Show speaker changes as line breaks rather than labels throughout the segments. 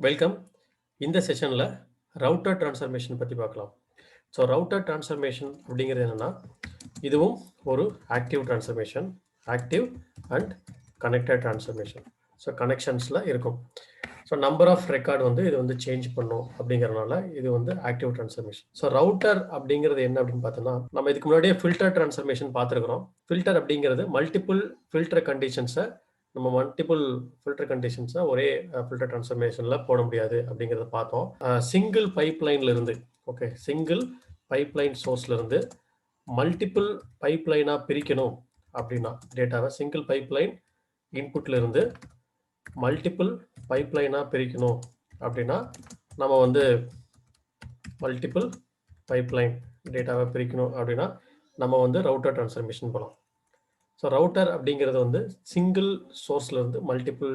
Welcome. இந்த செஷனில் router transformation பற்றி பார்க்கலாம். ஸோ ரவுட்டர் டிரான்ஸ்ஃபர்மேஷன் அப்படிங்கிறது என்னென்னா, இதுவும் ஒரு active transformation, active and connected transformation. So கனெக்ஷன்ஸில் இருக்கும். ஸோ நம்பர் ஆஃப் ரெக்கார்டு வந்து இது வந்து சேஞ்ச் பண்ணும் அப்படிங்கிறனால இது வந்து ஆக்டிவ் டிரான்ஸ்ஃபர்மேஷன். ஸோ ரவுட்டர் அப்படிங்கிறது என்ன அப்படின்னு பார்த்தோன்னா, நம்ம இதுக்கு முன்னாடியே ஃபில்டர் டிரான்ஸ்ஃபர்மேஷன் பார்த்துருக்குறோம். ஃபில்டர் அப்படிங்கிறது மல்டிபிள் ஃபில்டர் கண்டிஷன்ஸை நம்ம மல்டிபிள் ஃபில்டர் கண்டிஷன்ஸை ஒரே ஃபில்டர் டிரான்ஸ்ஃபர்மேஷனில் போட முடியாது அப்படிங்கிறத பார்த்தோம். சிங்கிள் பைப்லைன்ல இருந்து சிங்கிள் பைப்லைன் சோர்ஸ்ல இருந்து மல்டிபிள் பைப்லைனாக பிரிக்கணும் அப்படின்னா, டேட்டாவை சிங்கிள் பைப்லைன் இன்புட்ல இருந்து மல்டிபிள் பைப்லைனாக பிரிக்கணும் அப்படின்னா, நம்ம வந்து மல்டிபிள் பைப்லைன் டேட்டாவை பிரிக்கணும் அப்படின்னா நம்ம வந்து ரவுட்டர் டிரான்ஸ்ஃபர்மேஷன் போகலாம். ஸோ ரவுட்டர் அப்படிங்கிறது வந்து சிங்கிள் சோர்ஸ்லேருந்து மல்டிபிள்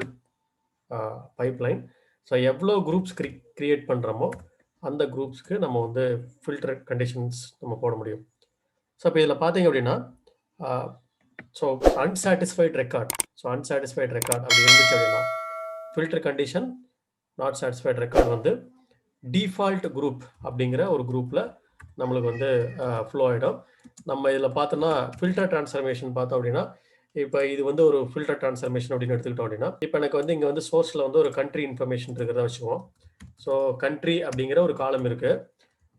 பைப்லைன். ஸோ எவ்வளோ குரூப்ஸ் கிரியேட் பண்ணுறோமோ அந்த குரூப்ஸ்க்கு நம்ம வந்து ஃபில்டர் கண்டிஷன்ஸ் நம்ம போட முடியும். ஸோ இப்போ இதில் பார்த்தீங்க அப்படின்னா, ஸோ அன்சாட்டிஸ்ஃபைட் ரெக்கார்ட் அப்படி இருந்துச்சு அப்படின்னா, filter condition not satisfied record வந்து டிஃபால்ட் குரூப் அப்படிங்கிற ஒரு குரூப்பில் நம்மளுக்கு வந்து ஃப்ளோ ஆகிடும். நம்ம இதில் பார்த்தோன்னா ஃபில்டர் டிரான்ஸ்ஃபர்மேஷன் பார்த்தோம் அப்படின்னா, இப்போ இது வந்து ஒரு ஃபில்டர் டிரான்ஸ்ஃபர்மேஷன் அப்படின்னு எடுத்துக்கிட்டோம் அப்படின்னா, இப்போ எனக்கு வந்து இங்கே வந்து சோர்ஸில் வந்து ஒரு கண்ட்ரி இன்ஃபர்மேஷன் இருக்கிறத வச்சுக்குவோம். ஸோ கண்ட்ரி அப்படிங்கிற ஒரு காலம் இருக்குது.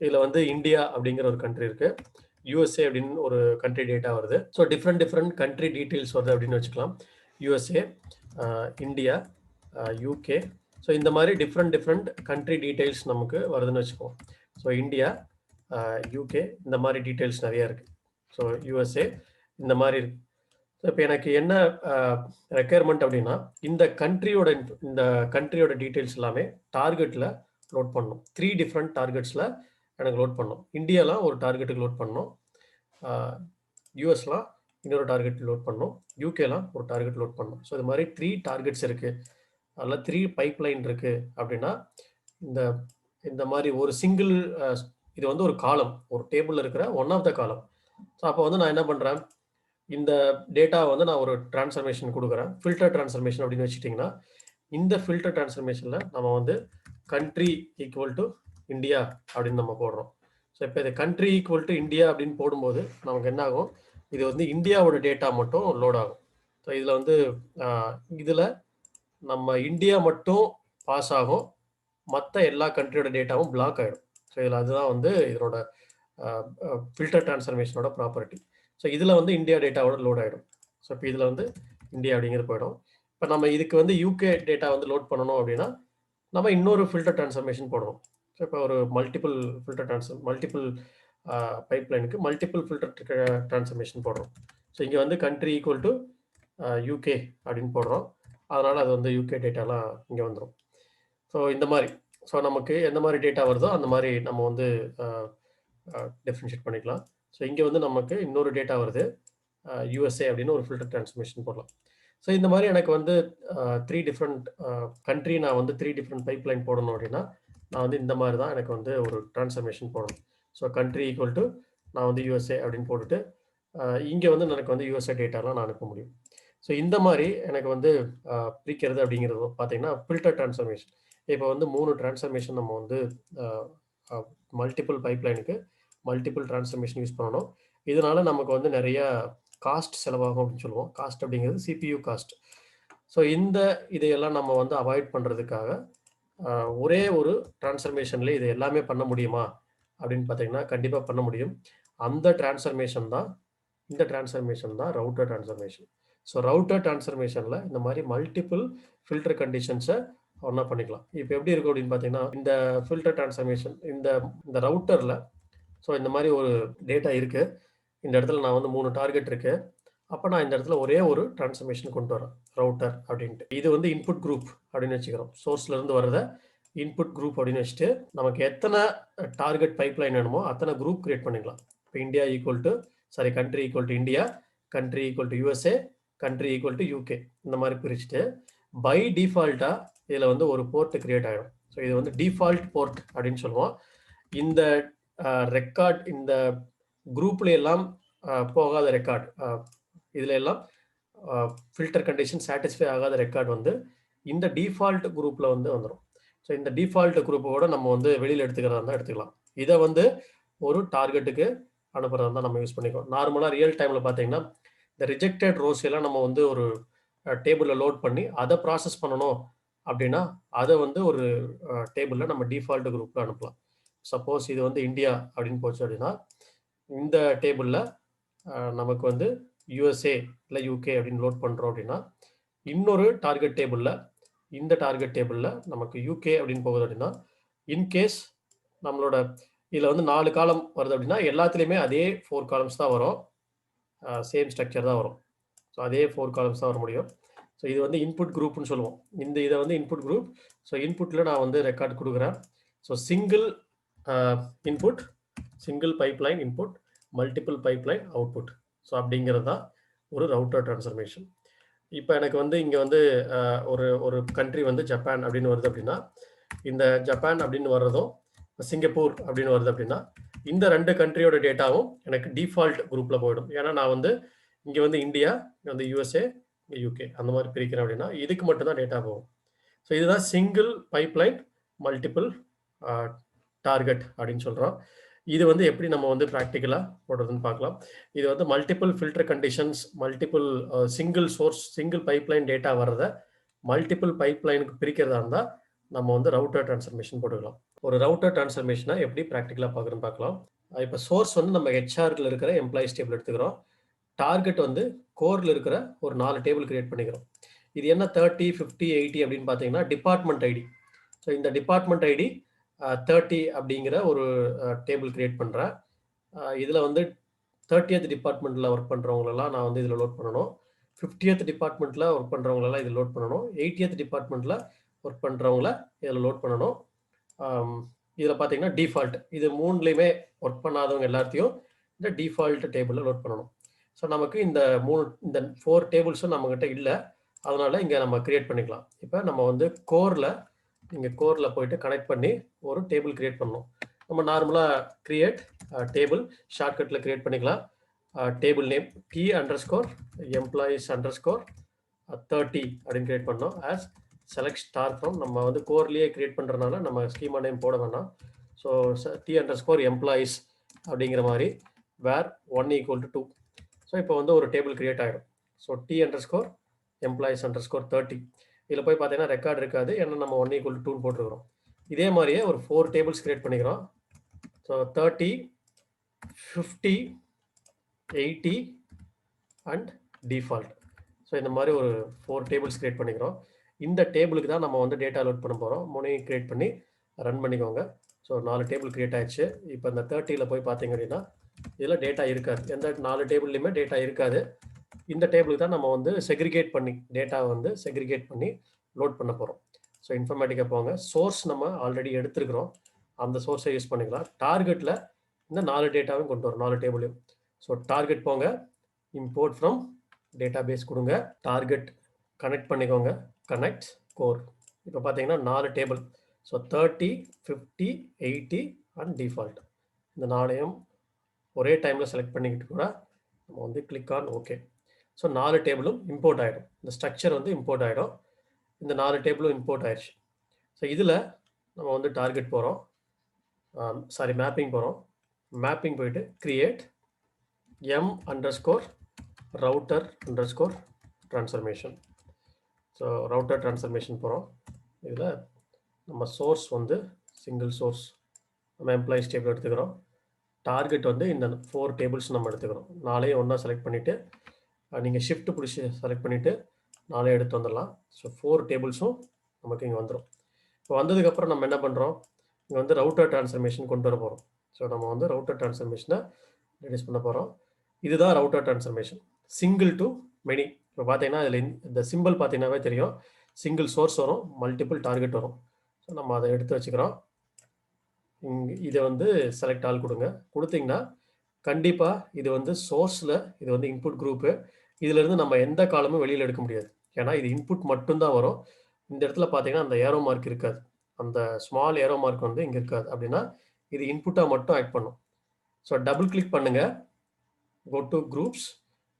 இதில் வந்து இந்தியா அப்படிங்கிற ஒரு கண்ட்ரி இருக்குது, யூஎஸ்ஏ அப்படின்னு ஒரு கண்ட்ரி டேட்டா வருது. ஸோ டிஃப்ரெண்ட் கண்ட்ரி டீட்டெயில்ஸ் வருது அப்படின்னு வச்சுக்கலாம். USA, India, UK. ஸோ இந்த மாதிரி டிஃப்ரெண்ட் கண்ட்ரி டீட்டெயில்ஸ் நமக்கு வருதுன்னு வச்சுக்குவோம். ஸோ இந்தியா, யூகே, இந்த மாதிரி டீட்டெயில்ஸ் நிறையா இருக்குது. ஸோ யூஎஸ்ஏ இந்த மாதிரி இருக்குது. ஸோ இப்போ எனக்கு என்ன ரெக்குயர்மெண்ட் அப்படின்னா, இந்த கண்ட்ரியோட டீட்டெயில்ஸ் எல்லாமே டார்கெட்டில் லோட் பண்ணணும். 3 டிஃப்ரெண்ட் டார்கெட்ஸில் எனக்கு லோட் பண்ணணும். இந்தியாலாம் ஒரு டார்கெட்டுக்கு லோட் பண்ணணும், யூஎஸ்லாம் இன்னொரு டார்கெட் லோட் பண்ணணும், யூகேலாம் ஒரு டார்கெட் லோட் பண்ணணும். ஸோ இது மாதிரி 3 டார்கெட்ஸ் இருக்குது, அதில் 3 பைப்லைன் இருக்குது அப்படின்னா, இந்த மாதிரி ஒரு சிங்கிள் இது வந்து ஒரு காலம், ஒரு டேபிளில் இருக்கிற ஒன் ஆஃப் த காலம். ஸோ அப்போ வந்து நான் என்ன பண்ணுறேன், இந்த டேட்டா வந்து நான் ஒரு டிரான்ஸ்ஃபர்மேஷன் கொடுக்குறேன், ஃபில்டர் டிரான்ஸ்ஃபர்மேஷன் அப்படின்னு வச்சுட்டிங்கன்னா, இந்த ஃபில்டர் டிரான்ஸ்ஃபர்மேஷனில் நம்ம வந்து கண்ட்ரி ஈக்குவல் டு இந்தியா அப்படின்னு நம்ம போடுறோம். ஸோ இப்போ இது கண்ட்ரி ஈக்குவல் டு இந்தியா அப்படின்னு போடும்போது நமக்கு என்ன ஆகும், இது வந்து இந்தியாவோட டேட்டா மட்டும் லோட் ஆகும். ஸோ இதில் வந்து இதில் நம்ம இந்தியா மட்டும் பாஸ் ஆகும், மற்ற எல்லா கண்ட்ரியோட டேட்டாவும் பிளாக் ஆகிடும். ஸோ இதில் அதுதான் வந்து இதனோட ஃபில்டர் டிரான்ஸ்ஃபர்மேஷனோட ப்ராப்பர்ட்டி. ஸோ இதில் வந்து இந்தியா டேட்டாவோட லோட் ஆகிடும். ஸோ இப்போ இதில் வந்து இந்தியா அப்படிங்கிறது போயிடும். இப்போ நம்ம இதுக்கு வந்து யூகே டேட்டா வந்து லோட் பண்ணணும் அப்படின்னா நம்ம இன்னொரு ஃபில்டர் டிரான்ஸ்ஃபர்மேஷன் போடுவோம். ஸோ இப்போ ஒரு மல்டிபிள் பைப்லைனுக்கு மல்டிபிள் ஃபில்டர் டிரான்ஸ்ஃபர்மேஷன் போடுறோம். ஸோ இங்கே வந்து கண்ட்ரி ஈக்குவல் டு யூகே அப்படின்னு போடுறோம், அதனால் அது வந்து யூகே டேட்டாலாம் இங்கே வந்துடும். ஸோ இந்த மாதிரி நமக்கு எந்த மாதிரி டேட்டா வருதோ அந்த மாதிரி நம்ம வந்து டிஃப்ரென்ஷியேட் பண்ணிக்கலாம். ஸோ இங்கே வந்து நமக்கு இன்னொரு டேட்டா வருது, யூஎஸ்ஏ அப்படின்னு ஒரு ஃபில்டர் டிரான்ஸ்ஃபர்மேஷன் போடலாம். ஸோ இந்த மாதிரி எனக்கு வந்து 3 டிஃப்ரெண்ட் கண்ட்ரி நான் வந்து 3 டிஃப்ரெண்ட் பைப்லைன் போடணும் அப்படின்னா நான் வந்து இந்த மாதிரி தான் எனக்கு வந்து ஒரு டிரான்ஸ்ஃபர்மேஷன் போடணும். ஸோ கண்ட்ரி ஈக்குவல் டு நான் வந்து யூஎஸ்ஏ அப்படின்னு போட்டுட்டு இங்கே வந்து எனக்கு வந்து யூஎஸ்ஏ டேட்டாலாம் நான் அனுப்ப முடியும். ஸோ இந்த மாதிரி எனக்கு வந்து பிரிக்கிறது அப்படிங்கிறது பார்த்தீங்கன்னா ஃபில்டர் டிரான்ஸ்ஃபர்மேஷன். இப்போ வந்து 3 டிரான்ஸ்ஃபர்மேஷன் நம்ம வந்து மல்டிபிள் பைப்லைனுக்கு மல்டிபிள் டிரான்ஸ்ஃபர்மேஷன் யூஸ் பண்ணணும். இதனால நமக்கு வந்து நிறைய காஸ்ட் செலவாகும் அப்படின்னு சொல்லுவோம். காஸ்ட் அப்படிங்கிறது சிபியூ காஸ்ட். ஸோ இதையெல்லாம் நம்ம வந்து அவாய்ட் பண்ணுறதுக்காக ஒரே ஒரு டிரான்ஸ்ஃபர்மேஷன்லேயே இது எல்லாமே பண்ண முடியுமா அப்படின்னு பார்த்தீங்கன்னா கண்டிப்பாக பண்ண முடியும். அந்த டிரான்ஸ்ஃபர்மேஷன் தான் இந்த டிரான்ஸ்ஃபர்மேஷன் தான் ரவுட்டர் டிரான்ஸ்ஃபர்மேஷன். ஸோ ரவுட்டர் டிரான்ஸ்ஃபர்மேஷனில் இந்த மாதிரி மல்டிபிள் ஃபில்டர் கண்டிஷன்ஸை ஒன்றா பண்ணிக்கலாம். இப்போ எப்படி இருக்கும் அப்படின்னு பார்த்தீங்கன்னா, இந்த ஃபில்டர் டிரான்ஸ்ஃபர்மேஷன் இந்த ரவுட்டரில் ஸோ இந்த மாதிரி ஒரு டேட்டா இருக்குது, இந்த இடத்துல நான் வந்து 3 டார்கெட் இருக்குது, அப்போ நான் இந்த இடத்துல ஒரே ஒரு டிரான்ஸ்ஃபர்மேஷன் கொண்டு வரேன் ரவுட்டர் அப்படின்ட்டு. இது வந்து இன்புட் குரூப் அப்படின்னு வச்சுக்கிறோம். சோர்ஸ்லேருந்து வரத இன்புட் குரூப் அப்படின்னு வச்சுட்டு நமக்கு எத்தனை டார்கெட் பைப்லைன் வேணுமோ அத்தனை குரூப் கிரியேட் பண்ணிக்கலாம். இப்போ India equal to country equal to India, country equal to USA, country equal to UK, இந்த மாதிரி பிரிச்சுட்டு பை டிஃபால்ட்டாக இதில் வந்து ஒரு போர்ட் கிரியேட் ஆகிடும். ஸோ இது வந்து டிஃபால்ட் போர்ட் அப்படின்னு சொல்லுவோம். இந்த ரெக்கார்ட் இந்த குரூப்ல எல்லாம் போகாத ரெக்கார்ட், இதில் எல்லாம் ஃபில்டர் கண்டிஷன் சாட்டிஸ்ஃபை ஆகாத ரெக்கார்ட் வந்து இந்த டிஃபால்ட் குரூப்பில் வந்து வந்துடும். ஸோ இந்த டிஃபால்ட் குரூப்போட நம்ம வந்து வெளியில் எடுத்துக்கிறதா இருந்தால் எடுத்துக்கலாம். இதை வந்து ஒரு டார்கெட்டுக்கு அனுப்புறதா இருந்தால் நம்ம யூஸ் பண்ணிக்கோம். நார்மலாக ரியல் டைமில் பார்த்தீங்கன்னா இந்த ரிஜெக்டட் ரோஸ் எல்லாம் நம்ம வந்து ஒரு டேபிளில் லோட் பண்ணி அதை ப்ராசஸ் பண்ணணும் அப்படின்னா அதை வந்து ஒரு டேபிளில் நம்ம டிஃபால்ட் குரூப்பில் அனுப்பலாம். சப்போஸ் இது வந்து இந்தியா அப்படின்னு போச்சு அப்படின்னா இந்த டேபிளில் நமக்கு வந்து யூஎஸ்ஏ இல்லை யூகே அப்படின்னு லோட் பண்ணுறோம் அப்படின்னா இன்னொரு டார்கெட் டேபிளில் இந்த டார்கெட் டேபிளில் நமக்கு யூகே அப்படின்னு போகுது அப்படின்னா இன்கேஸ் நம்மளோட இதில் வந்து 4 காலம் வருது அப்படின்னா எல்லாத்துலேயுமே அதே 4 காலம்ஸ் தான் வரும், சேம் ஸ்ட்ரக்சர் தான் வரும். ஸோ அதே 4 காலம்ஸ் தான் வர முடியும். ஸோ இது வந்து இன்புட் குரூப்னு சொல்லுவோம். இதை வந்து இன்புட் குரூப். ஸோ இன்புட்டில் நான் வந்து ரெக்கார்ட் கொடுக்குறேன். So single input, single pipeline input, multiple pipeline output. So அப்படிங்கிறது தான் ஒரு ரவுட்டர் டிரான்ஸ்ஃபர்மேஷன். இப்போ எனக்கு வந்து இங்கே வந்து ஒரு கண்ட்ரி வந்து ஜப்பான் அப்படின்னு வருது அப்படின்னா இந்த ஜப்பான் அப்படின்னு வர்றதும் சிங்கப்பூர் அப்படின்னு வருது அப்படின்னா இந்த 2 கண்ட்ரியோட டேட்டாவும் எனக்கு டிஃபால்ட் குரூப்பில் போயிடும். ஏன்னா நான் வந்து இங்கே வந்து இந்தியா, இங்கே வந்து யூஎஸ்ஏ, இங்கே யூகே அந்த மாதிரி பிரிக்கிறேன் அப்படின்னா இதுக்கு மட்டும்தான் டேட்டா போகும். ஸோ இதுதான் சிங்கிள் பைப்லைன் மல்டிபிள் டார்கெட் அப்படின்னு சொல்கிறோம். இது வந்து எப்படி நம்ம வந்து ப்ராக்டிக்கலாக போடுறதுன்னு பார்க்கலாம். இது வந்து multiple filter conditions, multiple single source, single pipeline data வர்றதை மல்டிபிள் பைப்லைனுக்கு பிரிக்கிறதா இருந்தால் நம்ம வந்து ரவுட்டர் டிரான்ஸ்ஃபர்மேஷன் போட்டுக்கலாம். ஒரு ரவுட்டர் டிரான்ஸ்ஃபர்மேஷனை எப்படி ப்ராக்டிக்கலாக பார்க்குறதுன்னு பார்க்கலாம். இப்போ சோர்ஸ் வந்து நம்ம ஹெச்ஆரில் இருக்கிற எம்ப்ளாயிஸ் டேபிள் எடுத்துக்கிறோம். டார்கெட் வந்து கோரில் இருக்கிற ஒரு 4 டேபிள் கிரியேட் பண்ணிக்கிறோம். இது என்ன 30, 50, 80 அப்படின்னு பார்த்தீங்கன்னா டிபார்ட்மெண்ட் ஐடி. ஸோ இந்த டிபார்ட்மெண்ட் ஐடி 30 அப்படிங்கிற ஒரு டேபிள் கிரியேட் பண்ணுறேன். இதில் வந்து 30th டிபார்ட்மெண்ட்டில் ஒர்க் பண்ணுறவங்களெல்லாம் நான் வந்து இதில் லோட் பண்ணணும். 50th டிபார்ட்மெண்ட்டில் ஒர்க் பண்ணுறவங்களெல்லாம் இதில் லோட் பண்ணணும். 80th டிபார்ட்மெண்ட்டில் ஒர்க் பண்ணுறவங்கள இதில் லோட் பண்ணணும். இதில் பார்த்தீங்கன்னா டிஃபால்ட், இது 3லையுமே ஒர்க் பண்ணாதவங்க எல்லாத்தையும் இந்த டிஃபால்ட் டேபிளில் லோட் பண்ணணும். ஸோ நமக்கு இந்த 4 டேபிள்ஸும் நம்மக்கிட்ட இல்லை, அதனால் இங்கே நம்ம கிரியேட் பண்ணிக்கலாம். இப்போ நம்ம வந்து கோரில் போயிட்டு கனெக்ட் பண்ணி ஒரு டேபிள் கிரியேட் பண்ணணும். நம்ம நார்மலாக கிரியேட் டேபிள் ஷார்ட்கட்டில் கிரியேட் பண்ணிக்கலாம். டேபிள் நேம் T_employees_30 அப்படின்னு கிரியேட் பண்ணோம். ஆஸ் செலக்ட் ஸ்டார் ஃப்ரம், நம்ம வந்து கோர்லேயே கிரியேட் பண்ணுறதுனால நம்ம ஸ்கீமா நேம் போட வேணாம். ஸோ T_employees அப்படிங்கிற மாதிரி வேர் 1 = 2. ஸோ இப்போ வந்து ஒரு டேபிள் கிரியேட் ஆகிடும். ஸோ T_employees_30 இதில் போய் பார்த்தீங்கன்னா ரெக்கார்ட் இருக்காது, ஏன்னா நம்ம 1 = 2 போட்டுருக்கிறோம். இதே மாதிரியே ஒரு 4 டேபிள்ஸ் கிரியேட் பண்ணிக்கிறோம். So 30, 50, 80 and default. ஸோ இந்த மாதிரி ஒரு 4 டேபிள்ஸ் கிரியேட் பண்ணிக்கிறோம். இந்த டேபிளுக்கு தான் நம்ம வந்து டேட்டா லோட் பண்ண போகிறோம். 3 கிரியேட் பண்ணி ரன் பண்ணிக்கோங்க. ஸோ 4 டேபிள் கிரியேட் ஆயிடுச்சு. இப்போ இந்த 30ல் போய் பார்த்தீங்க அப்படின்னா இதில் டேட்டா இருக்காது, எந்த 4 டேபிள்லையுமே டேட்டா இருக்காது. இந்த டேபிளுக்கு தான் நம்ம வந்து செக்ரிகேட் பண்ணி டேட்டாவை வந்து செக்ரிகேட் பண்ணி லோட் பண்ண போகிறோம். ஸோ இன்ஃபர்மேட்டிக்காக போங்க. சோர்ஸ் நம்ம ஆல்ரெடி எடுத்துருக்கிறோம், அந்த சோர்ஸை யூஸ் பண்ணிக்கலாம். டார்கெட்டில் இந்த 4 டேட்டாவும் கொண்டு வரும், 4 டேபிளையும். ஸோ டார்கெட் போங்க, இம்போர்ட் ஃப்ரம் டேட்டா பேஸ் கொடுங்க, டார்கெட் கனெக்ட் பண்ணிக்கோங்க, கனெக்ட் கோர். இப்போ பார்த்தீங்கன்னா 4 டேபிள். So 30, 50, 80 and default. இந்த 4ஐயும் ஒரே டைமில் செலக்ட் பண்ணிக்கிட்டு கூட நம்ம வந்து கிளிக் ஆன் ஓகே. ஸோ 4 டேபிளும் இம்போர்ட் ஆகிடும், இந்த ஸ்ட்ரக்சர் வந்து இம்போர்ட் ஆகிடும். இந்த 4 டேபிளும் இம்போர்ட் ஆயிடுச்சு. ஸோ இதில் நம்ம வந்து டார்கெட் போகிறோம், மேப்பிங் போகிறோம். மேப்பிங் போயிட்டு create m_router_transformation. So router transformation போகிறோம். இதில் நம்ம சோர்ஸ் வந்து சிங்கிள் சோர்ஸ், நம்ம எம்ப்ளாயிஸ் டேபிள் எடுத்துக்கிறோம். டார்கெட் வந்து இந்த 4 டேபிள்ஸ் நம்ம எடுத்துக்கிறோம். 4ஐயும் ஒன்றா செலக்ட் பண்ணிவிட்டு நீங்கள் ஷிஃப்ட் பிடிச்சி செலக்ட் பண்ணிவிட்டு 4ஐயும் எடுத்து வந்துடலாம். ஸோ 4 டேபிள்ஸும் நமக்கு இங்கே வந்துடும். இப்போ வந்ததுக்கப்புறம் நம்ம என்ன பண்ணுறோம், இங்கே வந்து ரவுட்டர் டிரான்ஸ்ஃபர்மேஷன் கொண்டு வர போகிறோம். ஸோ நம்ம வந்து ரவுட்டர் டிரான்ஸ்ஃபர்மேஷனை ரெடியூஸ் பண்ண போகிறோம். இதுதான் router transformation, single to many. இப்போ பார்த்தீங்கன்னா இதில் இந்த சிம்பிள் பார்த்தீங்கன்னாவே தெரியும், சிங்கிள் சோர்ஸ் வரும், மல்டிபிள் டார்கெட் வரும். ஸோ நம்ம அதை எடுத்து வச்சுக்கிறோம். இதை வந்து செலக்ட் ஆல் கொடுங்க. கொடுத்தீங்கன்னா கண்டிப்பாக இது வந்து சோர்ஸில் இது வந்து இன்புட் குரூப்பு, இதிலிருந்து நம்ம எந்த காலமும் வெளியில் எடுக்க முடியாது, ஏன்னா இது இன்புட் மட்டும்தான் வரும். இந்த இடத்துல பார்த்தீங்கன்னா அந்த ஏரோ மார்க் இருக்காது, அந்த ஸ்மால் ஏரோ மார்க் வந்து இங்கே இருக்காது. அப்படின்னா இது இன்புட்டாக மட்டும் ஆட் பண்ணும். ஸோ டபுள் கிளிக் பண்ணுங்கள், கோ டு குரூப்ஸ்.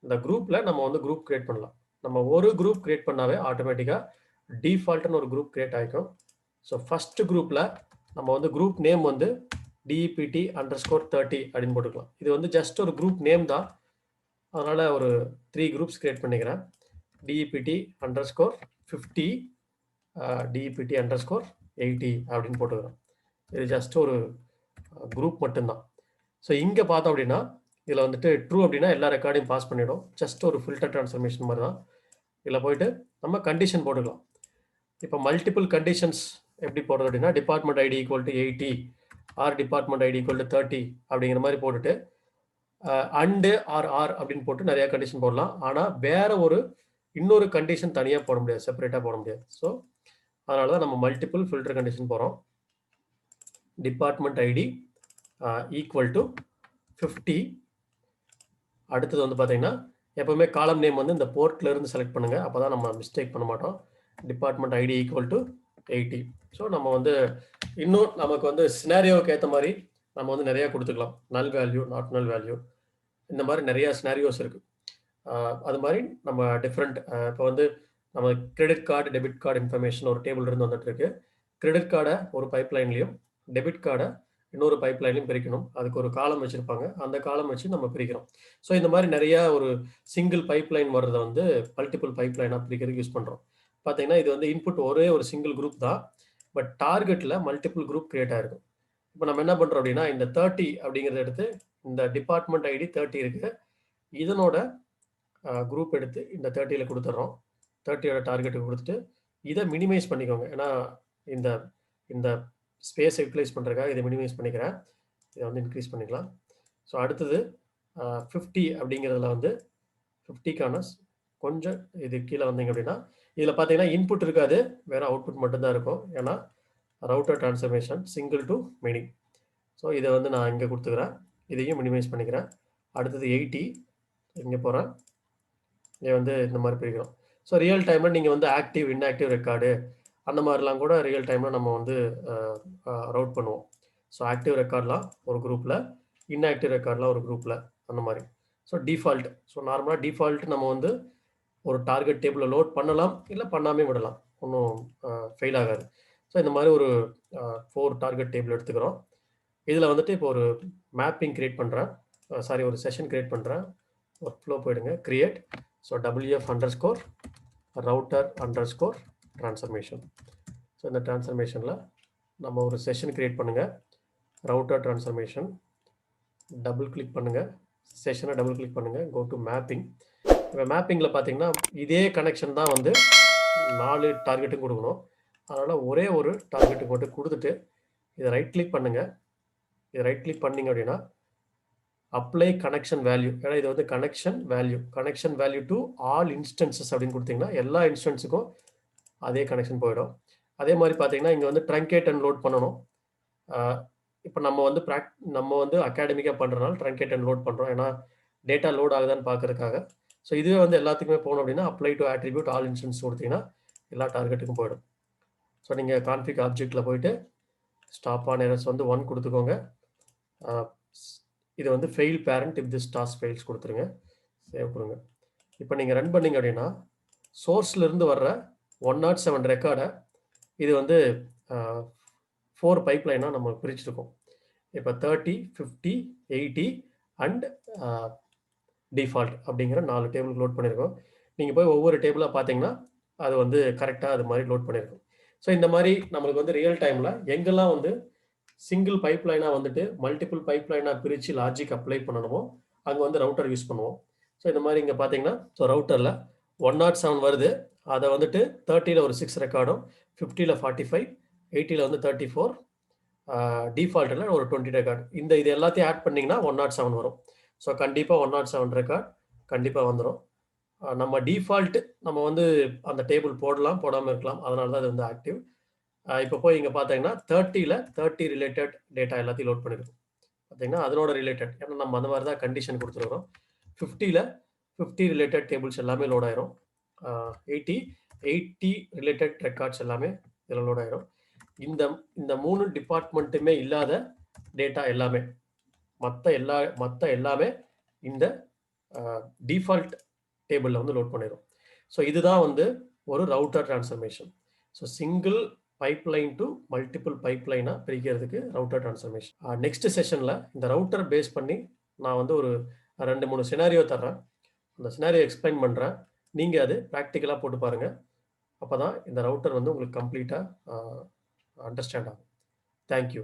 இந்த குரூப்பில் நம்ம வந்து குரூப் கிரியேட் பண்ணலாம். நம்ம ஒரு குரூப் கிரியேட் பண்ணாவே ஆட்டோமேட்டிக்காக டிஃபால்ட்னு ஒரு குரூப் கிரியேட் ஆகிக்கும். ஸோ ஃபஸ்ட்டு குரூப்பில் நம்ம வந்து குரூப் நேம் வந்து DEPT_30 அப்படின்னு போட்டுக்கலாம். இது வந்து ஜஸ்ட் ஒரு குரூப் நேம் தான், அதனால் ஒரு 3 குரூப்ஸ் கிரியேட் பண்ணிக்கிறேன். DEPT_50 DEPT_80 அப்படின்னு போட்டுக்கிறேன். இது ஜஸ்ட் ஒரு குரூப் மட்டும்தான். ஸோ இங்கே பார்த்தோம் அப்படின்னா இதில் வந்துட்டு ட்ரூ அப்படின்னா எல்லா ரெக்கார்டையும் பாஸ் பண்ணிவிடும். ஜஸ்ட் ஒரு ஃபில்டர் ட்ரான்ஸ்ஃபர்மேஷன் மாதிரி தான். இதில் போயிட்டு நம்ம கண்டிஷன் போட்டுக்கலாம். இப்போ மல்டிபிள் கண்டிஷன்ஸ் எப்படி போடுறது அப்படின்னா department ID equal to 80 or department ID equal to 30 அப்படிங்கிற மாதிரி போட்டுட்டு அண்டு ஆர் அப்படின்னு போட்டு நிறைய கண்டிஷன் போடலாம். ஆனால் வேற ஒரு இன்னொரு கண்டிஷன் தனியாக போட முடியாது, செப்பரேட்டாக போட முடியாது. ஸோ அதனால தான் நம்ம மல்டிபிள் ஃபில்டர் கண்டிஷன் போகிறோம். Department ID equal to 50. அடுத்தது வந்து பார்த்தீங்கன்னா எப்பவுமே காலம் நேம் வந்து இந்த போர்ட்ல இருந்து செலக்ட் பண்ணுங்க, அப்பதான் நம்ம மிஸ்டேக் பண்ண மாட்டோம். Department ID equal to 80. So நம்ம வந்து இன்னும் நமக்கு வந்து சினாரியோவுக்கு ஏற்ற மாதிரி நம்ம வந்து நிறைய கொடுத்துக்கலாம். நல் வேல்யூ, நாட் நல் வேல்யூ, இந்த மாதிரி நிறைய சினாரியோஸ் இருக்கு. அது மாதிரி நம்ம டிஃப்ரெண்ட் இப்போ வந்து நம்ம credit card debit card information ஒரு டேபிள் இருந்து வந்துட்டு இருக்கு. கிரெடிட் கார்டை ஒரு பைப்லைன்லையும் டெபிட் கார்டை இன்னொரு பைப்லைன்லையும் பிரிக்கணும். அதுக்கு ஒரு காலம் வச்சிருப்பாங்க, அந்த காலம் வச்சு நம்ம பிரிக்கிறோம். ஸோ இந்த மாதிரி நிறைய ஒரு சிங்கிள் பைப்லைன் வர்றதை வந்து மல்டிபிள் பைப்லைனாக பிரிக்கிறதுக்கு யூஸ் பண்ணுறோம். பார்த்தீங்கன்னா இது வந்து இன்புட் ஒரே ஒரு சிங்கிள் குரூப் தான், பட் டார்கெட்டில் மல்டிபிள் குரூப் கிரியேட் ஆயிருக்கும். இப்போ நம்ம என்ன பண்ணுறோம் அப்படின்னா இந்த 30 அப்படிங்கிறத எடுத்து இந்த டிபார்ட்மெண்ட் ஐடி 30 இருக்கு, இதனோட குரூப் எடுத்து இந்த 30ல கொடுத்துட்றோம். 30யோட டார்கெட்டுக்கு கொடுத்துட்டு இதை மினிமைஸ் பண்ணிக்கோங்க. ஏன்னா இந்த இந்த ஸ்பேஸை யூட்டிலைஸ் பண்ணுறதுக்காக இதை மினிமைஸ் பண்ணிக்கிறேன். இதை வந்து இன்க்ரீஸ் பண்ணிக்கலாம். ஸோ அடுத்தது 50 அப்படிங்கிறதுல வந்து 50க்கான கொஞ்சம் இது கீழே வந்தீங்க அப்படின்னா இதில் பார்த்தீங்கன்னா இன்புட் இருக்காது, வேற அவுட்புட் மட்டும்தான் இருக்கும். ஏன்னா router transformation single to many. So இதை வந்து நான் இங்கே கொடுத்துக்கிறேன், இதையும் மினிமைஸ் பண்ணிக்கிறேன். அடுத்தது 80 இங்கே போகிறேன், இங்கே வந்து இந்த மாதிரி பிரிக்கிறோம். ஸோ ரியல் டைமில் நீங்கள் வந்து ஆக்டிவ் இன்ஆக்டிவ் ரெக்கார்டு அந்த மாதிரிலாம் கூட ரியல் டைமில் நம்ம வந்து ரவுட் பண்ணுவோம். ஸோ ஆக்டிவ் ரெக்கார்ட்லாம் ஒரு குரூப்பில், இன்ஆக்டிவ் ரெக்கார்ட்லாம் ஒரு குரூப்பில், அந்த மாதிரி. ஸோ டிஃபால்ட், ஸோ நார்மலாக டிஃபால்ட் நம்ம வந்து ஒரு டார்கெட் டேபிளில் லோட் பண்ணலாம், இல்லை பண்ணாமே விடலாம், ஒன்றும் ஃபெயில் ஆகாது. ஸோ இந்த மாதிரி ஒரு 4 டார்கெட் டேபிள் எடுத்துக்கிறோம். இதில் வந்துட்டு இப்போ ஒரு மேப்பிங் கிரியேட் பண்ணுறேன், சாரி ஒரு செஷன் கிரியேட் பண்ணுறேன். ஒர்க் ஃப்ளோ போயிடுங்க, கிரியேட். So WF_router_transformation. ஸோ இந்த டிரான்ஸ்ஃபர்மேஷனில் நம்ம ஒரு செஷன் கிரியேட் பண்ணுங்கள், ரவுட்டர் டிரான்ஸ்ஃபர்மேஷன். டபுள் கிளிக் பண்ணுங்கள், செஷனை டபுள் கிளிக் பண்ணுங்கள், கோ டு மேப்பிங். இப்போ மேப்பிங்கில் பார்த்தீங்கன்னா இதே கனெக்ஷன் தான் வந்து 4 டார்கெட்டும் கொடுக்கணும். அதனால் ஒரே ஒரு டார்கெட்டுக்கு மட்டும் கொடுத்துட்டு இதை ரைட் கிளிக் பண்ணுங்கள். இதை ரைட் கிளிக் பண்ணிங்க அப்படின்னா அப்ளை கனெக்ஷன் வேல்யூ, ஏன்னா இது வந்து connection value to all instances அப்படின்னு கொடுத்தீங்கன்னா எல்லா இன்ஸ்டன்ஸுக்கும் அதே கனெக்ஷன் போயிடும். அதே மாதிரி பார்த்தீங்கன்னா இங்கே வந்து ட்ரங்கேட் அண்ட் லோட் பண்ணணும். இப்போ நம்ம வந்து அகாடமிக்காக பண்ணுறதுனால ட்ரங்கேட் அண்ட் லோட் பண்ணுறோம், ஏன்னா டேட்டா லோட் ஆகுதான்னு பார்க்கறதுக்காக. ஸோ இதுவே வந்து எல்லாத்துக்குமே போகணும் அப்படின்னா apply to attribute all instance கொடுத்தீங்கன்னா எல்லா டார்கெட்டுக்கும் போயிடும். ஸோ நீங்கள் கான்ஃபிக் ஆப்ஜெக்டில் போயிட்டு ஸ்டாப் ஆன் எரர்ஸ் வந்து 1 கொடுத்துக்கோங்க. இது வந்து fail parent if this task fails கொடுத்துருங்க, சேவ் கொடுங்க. இப்போ நீங்கள் ரன் பண்ணீங்க அப்படின்னா சோர்ஸ்லேருந்து வர்ற 107 ரெக்கார்டை இது வந்து 4 பைப்லைனாக நம்ம பிரிச்சிருக்கோம். இப்போ 30, 50, 80 அண்ட் டிஃபால்ட் அப்படிங்கிற 4 டேபிள் லோட் பண்ணியிருக்கோம். நீங்கள் போய் ஒவ்வொரு டேபிளாக பார்த்தீங்கன்னா அது வந்து கரெக்டாக அது மாதிரி லோட் பண்ணியிருக்கோம். ஸோ இந்த மாதிரி நம்மளுக்கு வந்து ரியல் டைமில் எங்கெல்லாம் வந்து சிங்கிள் பைப்லைனாக வந்துட்டு மல்டிபிள் பைப்லைனாக பிரித்து லாஜிக் அப்ளை பண்ணணுமோ அங்கே வந்து ரவுட்டர் யூஸ் பண்ணுவோம். ஸோ இந்த மாதிரி இங்கே பார்த்தீங்கன்னா ஸோ ரவுட்டரில் 107 வருது, அதை வந்துட்டு 30ல் ஒரு 6 ரெக்கார்டும், 50ல் 45, 80ல் வந்து 34, டிஃபால்ட்டில் ஒரு 20 ரெக்கார்டு. இது எல்லாத்தையும் ஆட் பண்ணிங்கன்னா 107 வரும். ஸோ கண்டிப்பாக 107 ரெக்கார்ட் கண்டிப்பாக வந்துடும். நம்ம டிஃபால்ட் நம்ம வந்து அந்த டேபிள் போடலாம், போடாமல் இருக்கலாம், அதனால தான் அது வந்து ஆக்டிவ். இப்போ போய் இங்கே பார்த்தீங்கன்னா 30ல் 30 ரிலேட்டட் டேட்டா எல்லாத்தையும் லோட் பண்ணியிருக்கோம். பார்த்தீங்கன்னா அதனோட ரிலேட்டட், ஏன்னா நம்ம அந்த மாதிரி தான் கண்டிஷன் கொடுத்துருக்கோம். 50ல் 50 ரிலேட்டட் டேபிள்ஸ் எல்லாமே லோட் ஆயிரும். 80 ரிலேட்டட் ரெக்கார்ட்ஸ் எல்லாமே இதில் லோட் ஆயிரும். இந்த 3 டிபார்ட்மெண்ட்டுமே இல்லாத டேட்டா எல்லாமே மற்ற எல்லாமே இந்த டிஃபால்ட் டேபிளில் வந்து லோட் பண்ணிடும். ஸோ இதுதான் வந்து ஒரு router transformation. So single pipeline to multiple பைப்லைனாக பிரிக்கிறதுக்கு ரவுட்டர் டிரான்ஸ்ஃபர்மேஷன். நெக்ஸ்ட் செஷனில் இந்த ரவுட்டர் பேஸ் பண்ணி நான் வந்து ஒரு 2-3 சினாரியோ தர்றேன். அந்த சினாரியோ எக்ஸ்பிளைன் பண்ணுறேன். நீங்கள் அது ப்ராக்டிக்கலாக போட்டு பாருங்கள். அப்போ தான் இந்த ரவுட்டர் வந்து உங்களுக்கு கம்ப்ளீட்டாக அண்டர்ஸ்டாண்ட் ஆகும். தேங்க்யூ.